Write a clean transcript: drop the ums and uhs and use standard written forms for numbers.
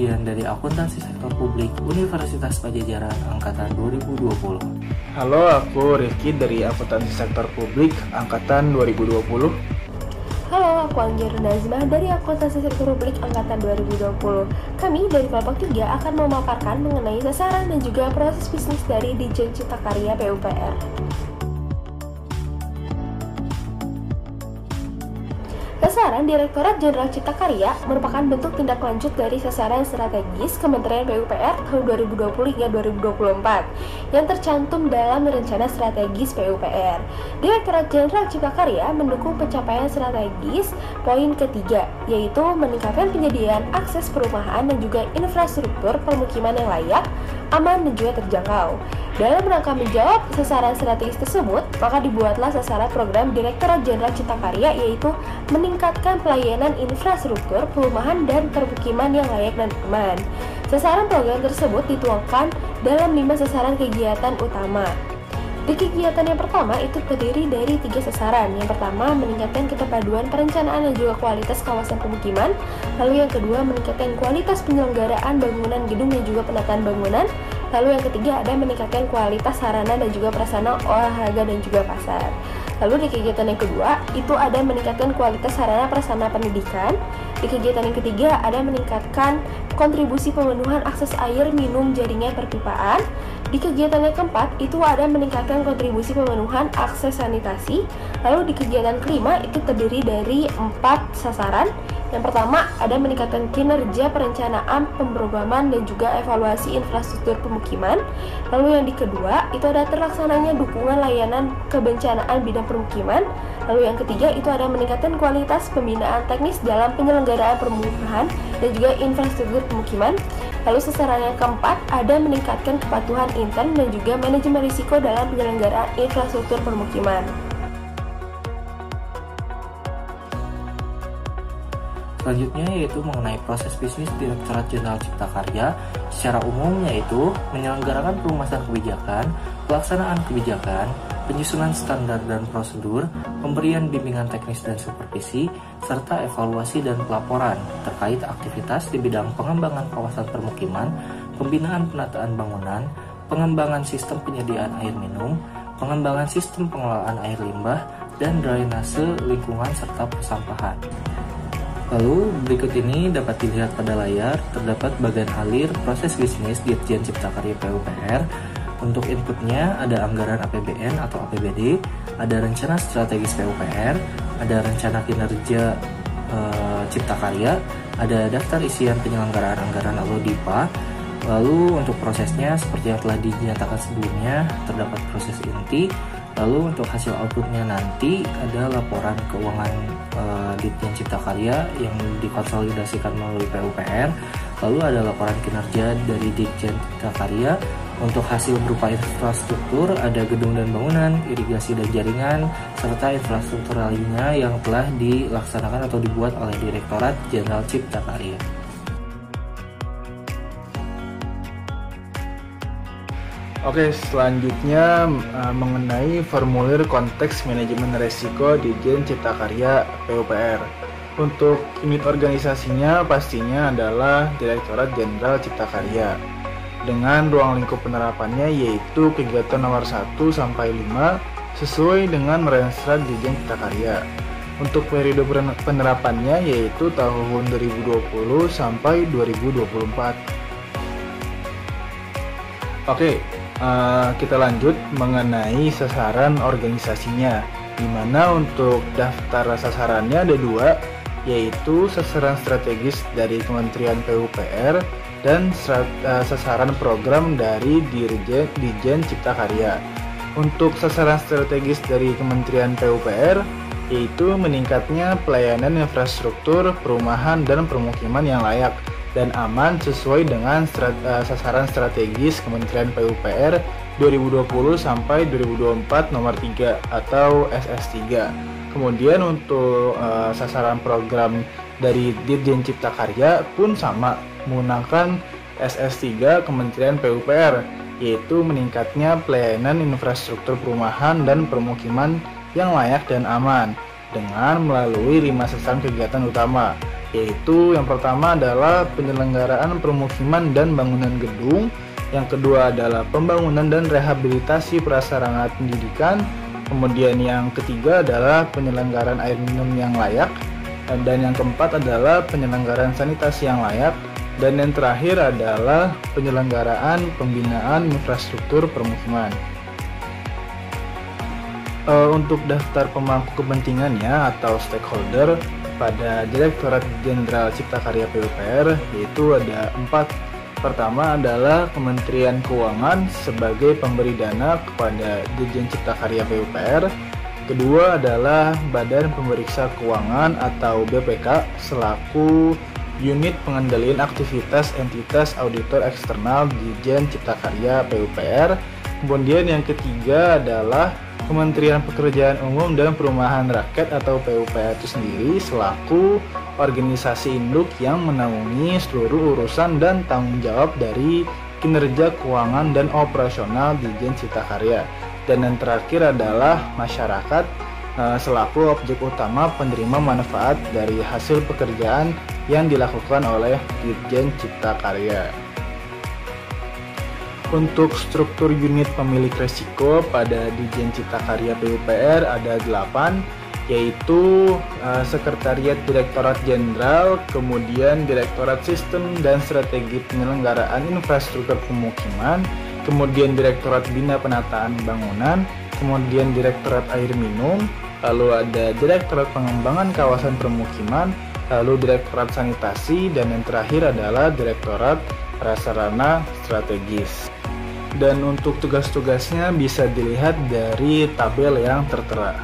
Ardian dari Akuntansi Sektor Publik Universitas Padjadjaran Angkatan 2020. Halo, aku Rifki dari Akuntansi Sektor Publik Angkatan 2020. Halo, aku Angger Nazmah dari Akuntansi Sektor Publik Angkatan 2020. Kami dari kelompok 3 akan memaparkan mengenai sasaran dan juga proses bisnis dari Ditjen Cipta Karya PUPR. Sasaran Direktorat Jenderal Cipta Karya merupakan bentuk tindak lanjut dari sasaran strategis Kementerian PUPR tahun 2020 hingga 2024 yang tercantum dalam rencana strategis PUPR. Direktorat Jenderal Cipta Karya mendukung pencapaian strategis poin ketiga, yaitu meningkatkan penyediaan akses perumahan dan juga infrastruktur permukiman yang layak, aman dan juga terjangkau. Dalam rangka menjawab sasaran strategis tersebut, maka dibuatlah sasaran program Direktorat Jenderal Cipta Karya, yaitu meningkatkan pelayanan infrastruktur, perumahan, dan permukiman yang layak dan aman. Sasaran program tersebut dituangkan dalam 5 sasaran kegiatan utama. Di kegiatan yang pertama itu terdiri dari 3 sasaran. Yang pertama, meningkatkan keterpaduan perencanaan dan juga kualitas kawasan pemukiman. Lalu yang kedua, meningkatkan kualitas penyelenggaraan bangunan gedung dan juga penataan bangunan. Lalu yang ketiga, ada meningkatkan kualitas sarana dan juga prasarana olahraga dan juga pasar. Lalu di kegiatan yang kedua, itu ada meningkatkan kualitas sarana prasarana pendidikan. Di kegiatan yang ketiga, ada meningkatkan kontribusi pemenuhan akses air minum jaringan perpipaan. Di kegiatan yang keempat, itu ada meningkatkan kontribusi pemenuhan akses sanitasi. Lalu di kegiatan kelima, itu terdiri dari 4 sasaran. Yang pertama, ada meningkatkan kinerja perencanaan, pemrograman, dan juga evaluasi infrastruktur pemukiman. Lalu yang di kedua, itu ada terlaksananya dukungan layanan kebencanaan bidang permukiman. Lalu yang ketiga, itu ada meningkatkan kualitas pembinaan teknis dalam penyelenggaraan perumahan dan juga infrastruktur pemukiman. Lalu sasaran yang keempat, ada meningkatkan kepatuhan intern dan juga manajemen risiko dalam penyelenggaraan infrastruktur permukiman. Selanjutnya yaitu mengenai proses bisnis Direktorat Jenderal Cipta Karya. Secara umum yaitu menyelenggarakan perumasan kebijakan, pelaksanaan kebijakan, penyusunan standar dan prosedur, pemberian bimbingan teknis dan supervisi, serta evaluasi dan pelaporan terkait aktivitas di bidang pengembangan kawasan permukiman, pembinaan penataan bangunan, pengembangan sistem penyediaan air minum, pengembangan sistem pengelolaan air limbah, dan drainase lingkungan serta persampahan. Lalu berikut ini dapat dilihat pada layar, terdapat bagian alir proses bisnis Ditjen Cipta Karya PUPR. Untuk inputnya ada anggaran APBN atau APBD, ada rencana strategis PUPR, ada rencana kinerja Cipta Karya, ada daftar isian penyelenggaraan anggaran atau DIPA. Lalu untuk prosesnya seperti yang telah dinyatakan sebelumnya, terdapat proses inti. Lalu untuk hasil outputnya nanti ada laporan keuangan Ditjen Cipta Karya yang dikonsolidasikan melalui PUPR. Lalu ada laporan kinerja dari Ditjen Cipta Karya. Untuk hasil berupa infrastruktur ada gedung dan bangunan, irigasi dan jaringan, serta infrastruktur lainnya yang telah dilaksanakan atau dibuat oleh Direktorat Jenderal Cipta Karya. Oke, selanjutnya mengenai formulir konteks manajemen resiko Ditjen Cipta Karya PUPR. Untuk unit organisasinya pastinya adalah Direktorat Jenderal Cipta Karya. Dengan ruang lingkup penerapannya yaitu kegiatan nomor 1 sampai 5 sesuai dengan Mensesnek Ditjen Cipta Karya. Untuk periode penerapannya yaitu tahun 2020 sampai 2024. Oke, kita lanjut mengenai sasaran organisasinya, di mana untuk daftar sasarannya ada 2, yaitu sasaran strategis dari Kementerian PUPR dan sasaran program dari Ditjen Cipta Karya. Untuk sasaran strategis dari Kementerian PUPR yaitu meningkatnya pelayanan infrastruktur, perumahan, dan permukiman yang layak dan aman sesuai dengan sasaran strategis Kementerian PUPR 2020 sampai 2024 nomor 3 atau SS3. Kemudian untuk sasaran program dari Ditjen Cipta Karya pun sama, menggunakan SS3 Kementerian PUPR, yaitu meningkatnya pelayanan infrastruktur perumahan dan permukiman yang layak dan aman dengan melalui 5 sasaran kegiatan utama, yaitu yang pertama adalah penyelenggaraan permukiman dan bangunan gedung, yang kedua adalah pembangunan dan rehabilitasi prasarana pendidikan, kemudian yang ketiga adalah penyelenggaraan air minum yang layak, dan yang keempat adalah penyelenggaraan sanitasi yang layak, dan yang terakhir adalah penyelenggaraan pembinaan infrastruktur permukiman. Untuk daftar pemangku kepentingannya atau stakeholder pada Direktorat Jenderal Cipta Karya PUPR yaitu ada 4. Pertama adalah Kementerian Keuangan sebagai pemberi dana kepada Ditjen Cipta Karya PUPR. Kedua adalah Badan Pemeriksa Keuangan atau BPK selaku unit pengendalian aktivitas entitas auditor eksternal Ditjen Cipta Karya PUPR. Kemudian yang ketiga adalah Kementerian Pekerjaan Umum dan Perumahan Rakyat atau PUPR itu sendiri selaku organisasi induk yang menaungi seluruh urusan dan tanggung jawab dari kinerja keuangan dan operasional Ditjen Cipta Karya. Dan yang terakhir adalah masyarakat selaku objek utama penerima manfaat dari hasil pekerjaan yang dilakukan oleh Ditjen Cipta Karya. Untuk struktur unit pemilik resiko pada Ditjen Cipta Karya PUPR ada 8, yaitu Sekretariat Direktorat Jenderal, kemudian Direktorat Sistem dan Strategi Penyelenggaraan Infrastruktur Pemukiman, kemudian Direktorat Bina Penataan Bangunan, kemudian Direktorat Air Minum, lalu ada Direktorat Pengembangan Kawasan Permukiman, lalu Direktorat Sanitasi, dan yang terakhir adalah Direktorat Prasarana Strategis. Dan untuk tugas-tugasnya bisa dilihat dari tabel yang tertera.